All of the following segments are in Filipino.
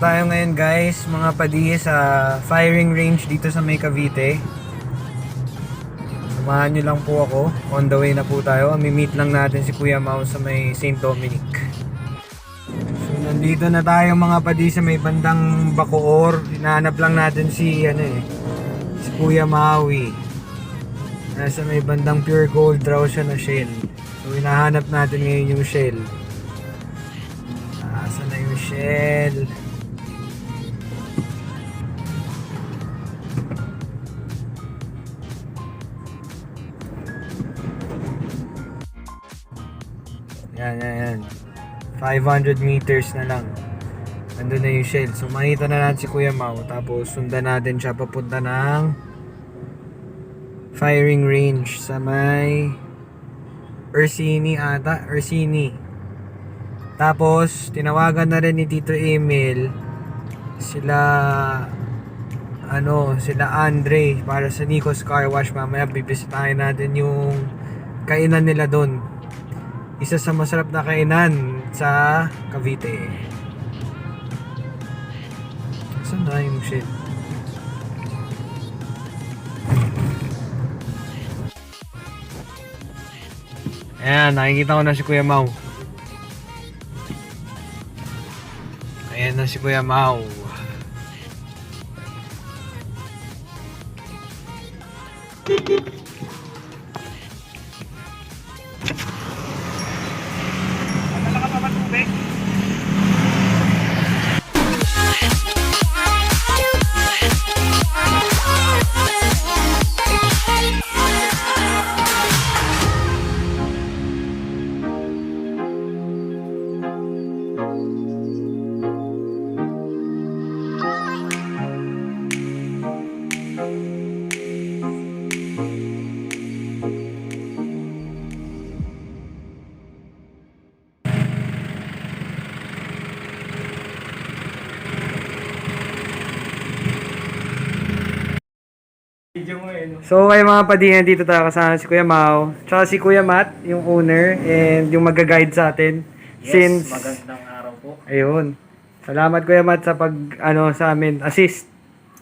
tayo ngayon guys, mga padi sa firing range dito sa May Cavite. Samahan nyo lang po ako. On the way na po tayo. Ami-meet lang natin si Kuya Mau sa may St. Dominic. So nandito na tayo mga padi sa may bandang Bacoor. Hinahanap lang natin si si Kuya Maui. Nasa may bandang Pure Gold raw siya na shell. So hinahanap natin ngayon yung shell. Saan na yung shell? Yan. 500 meters na lang. Andun na yung shell. So makita na natin si Kuya Mau. Tapos sundan natin siya papunta ng firing range sa may Orsini ata. Orsini. Tapos tinawagan na rin ni Tito Emil sila Andre para sa Nico's Car Wash. Mamaya bibisitahin natin yung kainan nila doon. Isa sa masarap na kainan sa Cavite. Saan na yung shit? Ayan, nakikita ko na si Kuya Mau. Ayan na si Kuya Mau. So kayo mga padingan, dito tayo kasama si Kuya Mau, tsaka si Kuya Matt, yung owner and yung mag-guide sa atin. Yes, magandang araw po. Ayun. Salamat Kuya Matt sa sa amin assist.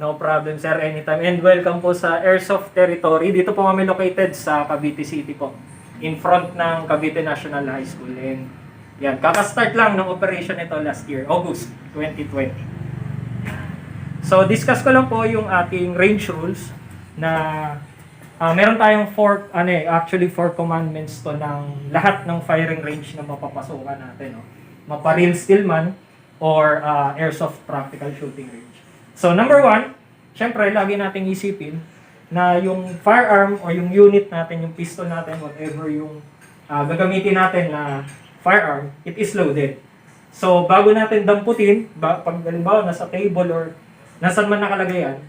No problem sir, anytime. And welcome po sa Airsoft Territory. Dito po kami located sa Cavite City po. In front ng Cavite National High School. And yan, kakastart lang ng operation ito last year, August 2020. So discuss ko lang po yung ating range rules na meron tayong four commandments to ng lahat ng firing range na mapapasukan natin, no? Mapa-real stillman or airsoft practical shooting range. So number one, syempre lagi nating isipin na yung firearm or yung unit natin, yung pistol natin, whatever yung gagamitin natin na firearm, it is loaded. So bago natin damputin, pag halimbawa nasa table or nasan man nakalagay yan,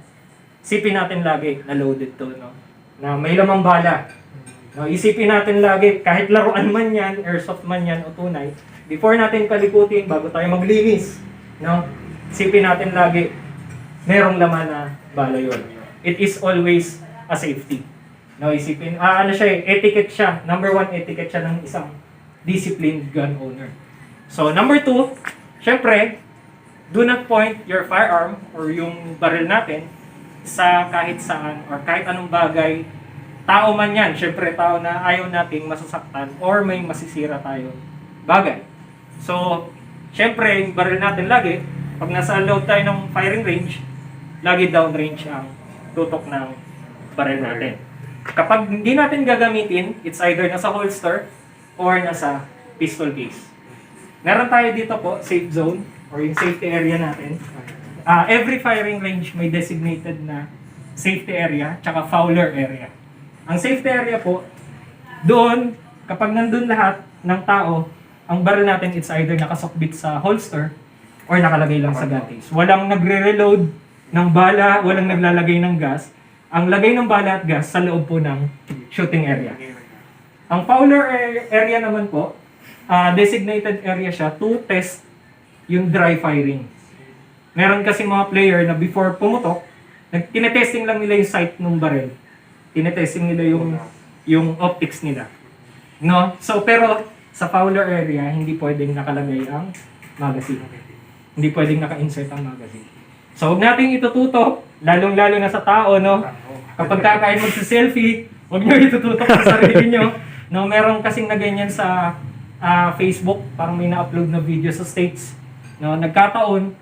isipin natin lagi na loaded to, no? Na may lamang bala. No, isipin natin lagi, kahit laruan man yan, airsoft man yan o tunay, before natin kalikutin, bago tayo maglinis, no? Isipin natin lagi, merong laman na bala yun. It is always a safety. No, isipin, etiquette siya. Number one, etiquette siya ng isang disciplined gun owner. So, number two, syempre, do not point your firearm or yung barrel natin sa kahit saan or kahit anong bagay, tao man yan, syempre tao na ayaw nating masasaktan or may masisira tayo bagay. So, syempre, yung baril natin lagi, pag nasa loob tayo ng firing range, lagi downrange ang tutok ng baril natin. Kapag hindi natin gagamitin, it's either nasa holster or nasa pistol case. Meron tayo dito po, safe zone or yung safety area natin. Every firing range may designated na safety area tsaka fouler area. Ang safety area po, doon, kapag nandun lahat ng tao, ang baril natin it's either nakasokbit sa holster or nakalagay lang sa gun case. Walang nagre-reload ng bala, walang naglalagay ng gas. Ang lagay ng bala at gas sa loob po ng shooting area. Ang fouler area naman po, designated area siya to test yung dry firing. Meron kasi mga player na before pumutok, tinetesting lang nila yung sight ng barrel. Tinetesting nila yung optics nila. No? So, pero sa fouler area, hindi pwedeng nakalagay ang magazine. Hindi pwedeng naka-insert ang magazine. So, huwag nating itututok, lalong-lalo na sa tao, no? Kapag kakain magsa-selfie, huwag nyo itututok sa sarili nyo. No, meron kasing na ganyan sa Facebook, parang may na-upload na video sa States. No, nagkataon,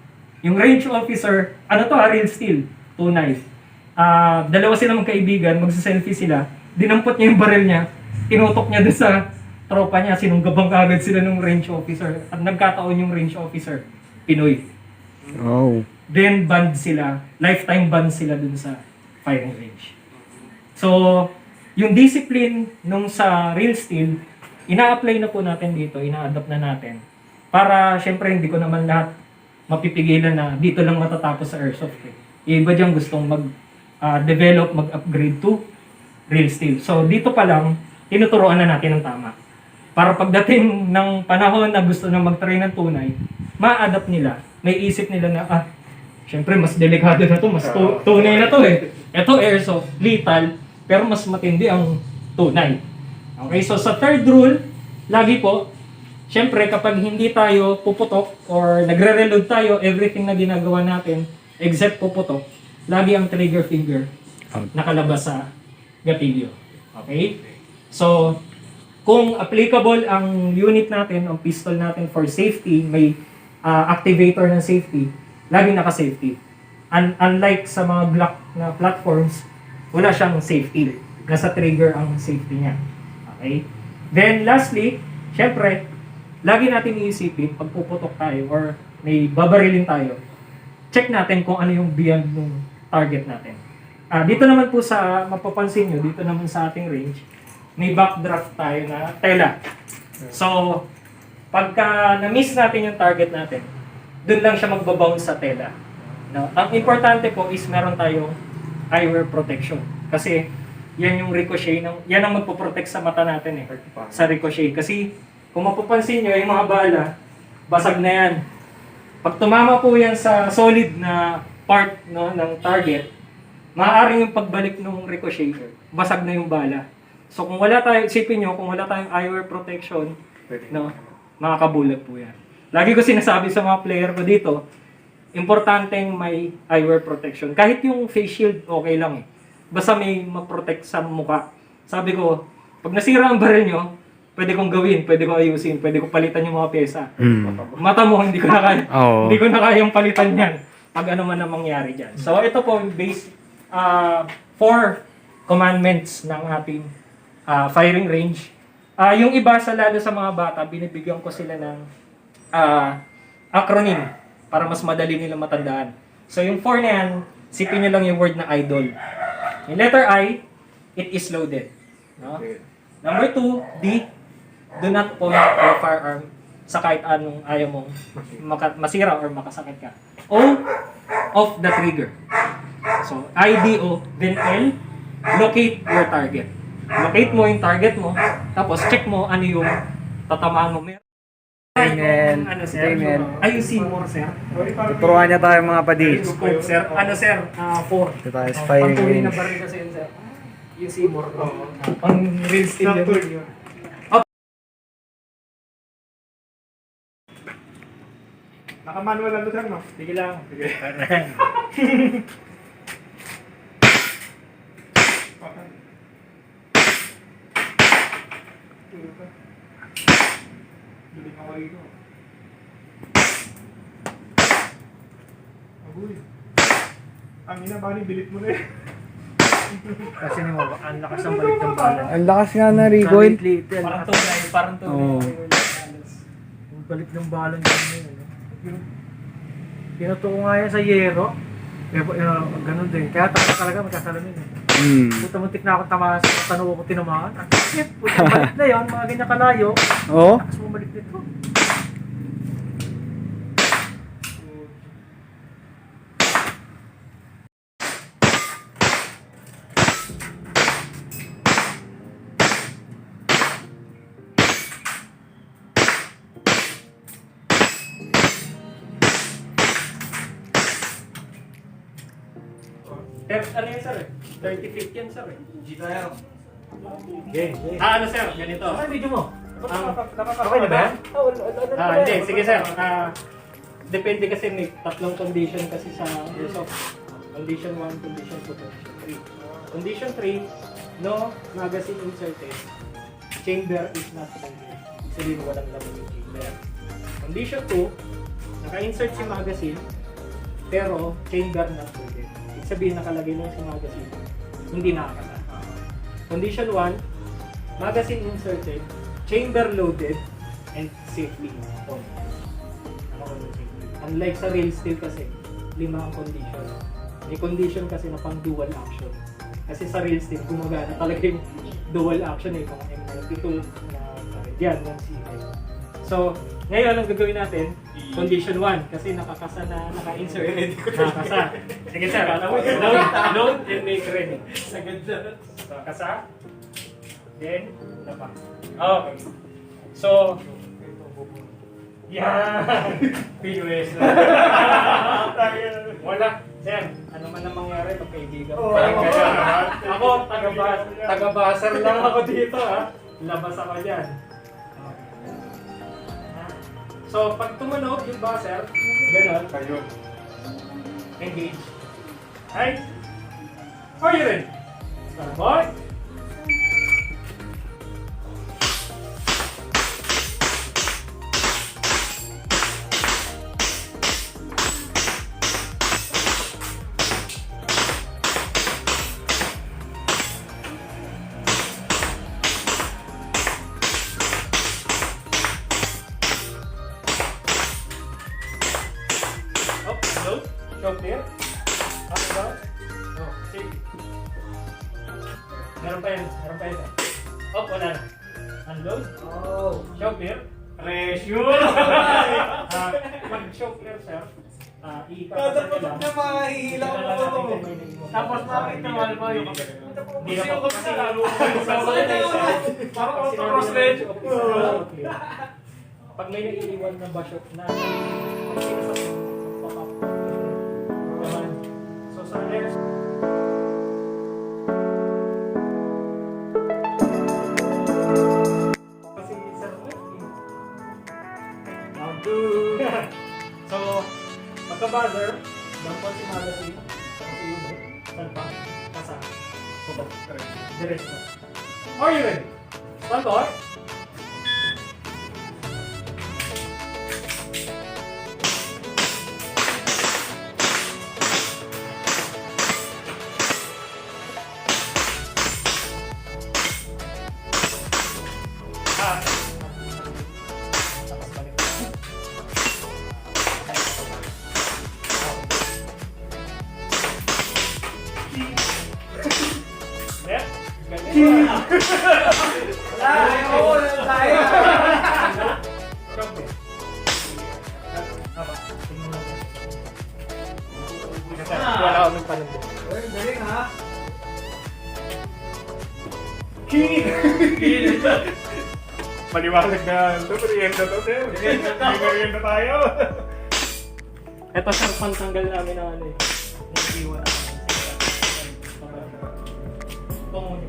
yung range officer, ano to, real steel, tunay. Dalawa silang magkaibigan, magsa-selfie sila, dinampot niya yung baril niya, tinutok niya dun sa tropa niya, sinunggabang kagad sila ng range officer. At nagkataon yung range officer, Pinoy. Oh. Then banned sila, lifetime ban sila dun sa firing range. So, yung discipline nung sa real steel, ina-apply na po natin dito, ina-adapt na natin. Para, syempre, hindi ko naman lahat mapipigilan na dito lang matatapos sa airsoft. Yung iba dyan gustong mag-develop, mag-upgrade to real steel. So, dito pa lang, tinuturuan na natin ng tama. Para pagdating ng panahon na gusto na mag-try ng tunay, ma-adapt nila, may isip nila na, syempre, mas delikado na to, mas tunay na to eh. Ito airsoft, lethal, pero mas matindi ang tunay. Okay, so sa third rule, lagi po, syempre kapag hindi tayo puputok or nagre-reload tayo, everything na ginagawa natin, except puputok, lagi ang trigger finger nakalabas sa gatilyo. Okay? So, kung applicable ang unit natin, ang pistol natin for safety, may activator ng safety, laging naka-safety. Unlike sa mga Glock na platforms, wala siyang safety. Nasa trigger ang safety niya. Okay? Then lastly, syempre, lagi natin iisipin pag puputok tayo or may babarilin tayo, check natin kung ano yung beyond ng target natin. Dito naman po sa, mapapansin nyo, dito naman sa ating range, may backdraft tayo na tela. So, pagka na-miss natin yung target natin, dun lang siya magbabounce sa tela. No? Ang importante po is meron tayong eyewear protection. Kasi yan yung ricochet, yan ang magpoprotect sa mata natin sa ricochet. Kasi kung mapapansin nyo, yung mga bala, basag na yan. Pag tumama po yan sa solid na part ng target, maaaring yung pagbalik ng ricochet, basag na yung bala. So kung wala tayo, isipin nyo, kung wala tayong eyewear protection, makakabulag po yan. Lagi ko sinasabi sa mga player ko dito, importanteng may eyewear protection. Kahit yung face shield, okay lang eh. Basta may ma-protect sa mukha. Sabi ko, pag nasira ang baril nyo, pwede kong gawin, pwede kong ayusin, pwede kong palitan yung mga pyesa. Mata mo, hindi ko na kaya. Hindi ko na kayang palitan yan pag ano man ang mangyari dyan. So ito po yung base 4 commandments ng ating firing range. Yung iba sa lalo sa mga bata, binibigyan ko sila ng acronym para mas madali nila matandaan. So yung 4 na yan, sipin nyo lang yung word na idol. Yung letter I, it is loaded. No? Number 2, D, do not point your firearm sa kahit anong ayaw mong masira or makasakit ka. O, off the trigger. So, I-D-O, then L, locate your target. Locate mo yung target mo, tapos check mo ano yung tatamaan mo. Amen. Ano, sir? Amen. Ay, yung Seymour, sir. Tuturuan niya tayo mga padi. Scope, sir. Ano, sir? 4. Ito tayo sa firing Pang-tuloy na range. baril kasi yun, sir. Yung Seymour. Pang real steel yun. Naka-manual lang doon, no? Sige lang. Sige. Duling ako rito. Agoy. Ang ina, baka bilit mo na eh. Kasi ni mo, ang lakas ng balik ng bala. Ang lakas nga na recoil. Parang tunay, parang tunay. Oo. Ang balik ng bala niya yun. Pinuto ko nga yan sa yero. Ganun din. Kaya tapos talaga magkasalamin. Puta muntik na ako tamaan sa tanong ko tinamaan. Ang sakit. Puta balik na yun. Mga ganyan kalayo. Oo. Tapos bumalik nito. Ano yan, sir? 30 feet yan, sir. G tayo. Okay. Ano, sir? Ganito. Ano video mo? Okay na ba yan? Hindi. Sige, sir. depende kasi may tatlong condition kasi sa airsoft. Condition 1, condition 2, condition 3. Condition 3, no magazine inserted. Chamber is not loaded. Sabihin mo walang laman yung chamber. Condition 2, naka-insert si magazine, pero chamber not loaded. Ibig sabihin nakalagay lang si magazine, hindi nakakata. Condition 1, magazine inserted, chamber loaded, and safely on. Unlike sa rail steel kasi, 5 ang condition. May condition kasi na pang dual action. Kasi sa rail steel, gumagana talaga yung dual action eh, mga M92 na yan, yung CL. So, ngayon ang gagawin natin, condition 1, kasi nakakasa na naka-insert. Nakakasa. Sige sir, load and make ready. So, kasa. Then, lapa. Okay. So, yan! PUS na. Wala. Sir, ano man ang mangyari pag kaibigan mo. Ako, taga-basar lang ako dito ha. Labas ako dyan. So, pag tumunog yung buzzer, gano'n. Ayun. Engage. Right? Are you ready? Stand by. Up, load, show clear. Up and down. Oh, safety. Meron pa yan. Up, wala na. Unload. Oh. Show clear. Pressure! Pag show clear, sir, iikakasan nila. mahihila Tapos makikita mo alam mo yung hindi na pa kasi Parang auto-cross-ledge. pag may naiiwan na basyo na so sa air kasi sir round 2 so pagka-buzzer dapat si magazine kasi unit salpa kasa tutok diretso. Are you ready? Stand by. Tapos balik. Left. Ganun. Jump. Haba. Tingnan mo. Wala akong panundin. Galing ha? Maliwanag na. Ito, merienda to, sir. May merienda tayo. Ito sir, pantanggal namin ng ano eh. Ng iwan. Ito muna.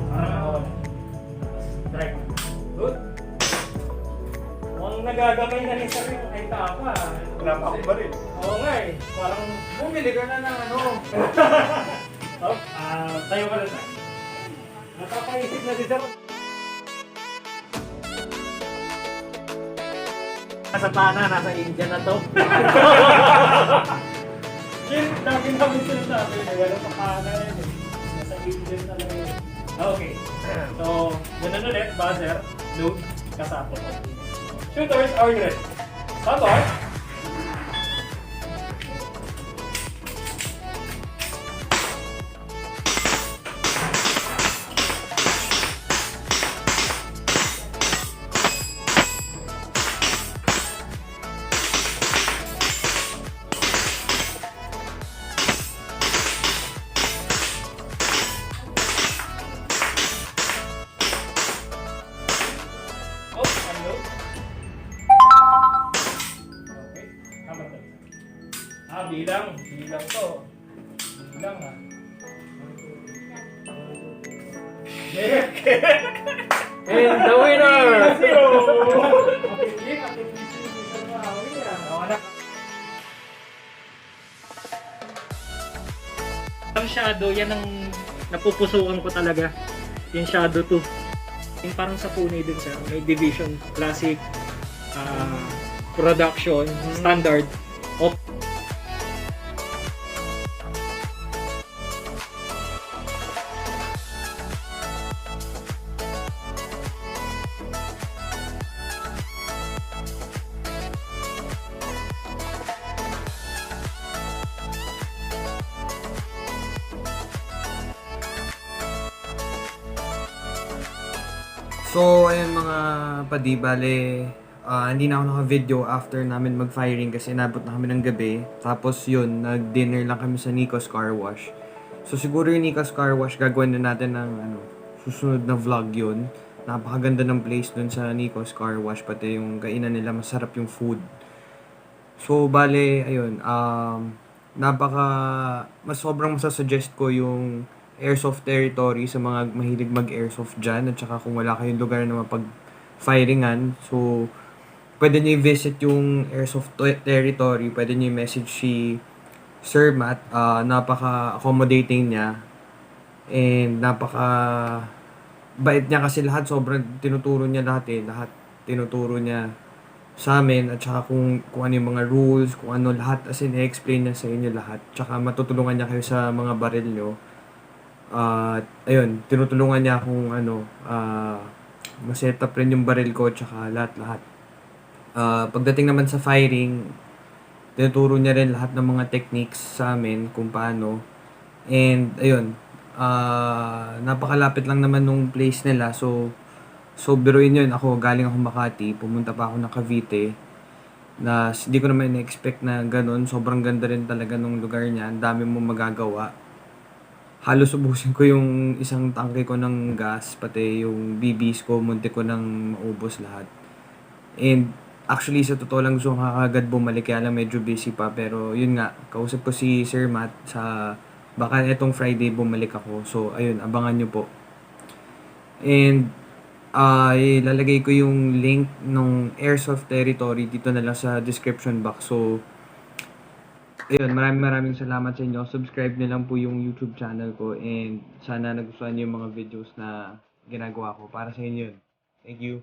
Parang ako. Drag. Good. Mukhang nagagamay na ni sir yung ay tapa. Wala pa akong baril. Oo nga eh. Parang Bumili ka na ng ano. tayo ka na sir. Natapaisip na si sir. Nasa pana, nasa India na to. Yun, lagi namin sinasabi na wala pa pana yan eh. Nasa India na lang yun. Okay. So, ganun ulit, buzzer, load, kasapo. Shooters, are you ready? Stand by. Oh, unload. Okay, tama to. Bilang to. Bilang ha. And the winner! Ang Shadow, yan ang napupusuan ko talaga. Yung Shadow 2. Yung parang sa Pune din siya. May division, classic, production, standard. So, ayun mga padi, bale, hindi na ako naka-video after namin mag-firing kasi inabot na kami ng gabi. Tapos yun, nag-dinner lang kami sa Nico's Car Wash. So, siguro yung Nico's Car Wash, gagawin na natin ng susunod na vlog yun. Napakaganda ng place dun sa Nico's Car Wash, pati yung kainan nila, masarap yung food. So, bale, ayun, mas sobrang masasuggest ko yung airsoft territory sa mga mahilig mag-airsoft dyan, at saka kung wala kayong lugar na mapag-firingan, so pwede nyo i-visit yung airsoft territory, pwede nyo i-message si Sir Matt, napaka-accommodating niya, and napaka-bait niya kasi lahat, sobrang tinuturo niya lahat tinuturo niya sa amin, at saka kung ano yung mga rules, kung ano lahat, as in, i-explain niya sa inyo lahat, tsaka matutulungan niya kayo sa mga baril nyo. Ayun, tinutulungan niya akong ma-set up rin yung baril ko tsaka lahat-lahat. Pagdating naman sa firing, tinuturo niya rin lahat ng mga techniques sa amin kung paano. And ayun, napakalapit lang naman nung place nila. So biruin yun, ako galing ako Makati, pumunta pa ako ng Cavite. Na hindi ko naman na-expect na ganun. Sobrang ganda rin talaga nung lugar niya. Ang dami mong magagawa. Halos ubusin ko yung isang tangke ko ng gas, pati yung BBs ko, muntik ko nang maubos lahat. And actually, sa totoo lang, gusto ko kakagad bumalik, kaya lang medyo busy pa. Pero yun nga, kausap ko si Sir Matt sa baka etong Friday bumalik ako. So ayun, abangan nyo po. And ilalagay ko yung link ng Airsoft Territory dito na lang sa description box. So ayun, maraming salamat sa inyo. Subscribe na lang po yung YouTube channel ko, and sana nagustuhan niyo yung mga videos na ginagawa ko para sa inyo yun. Thank you.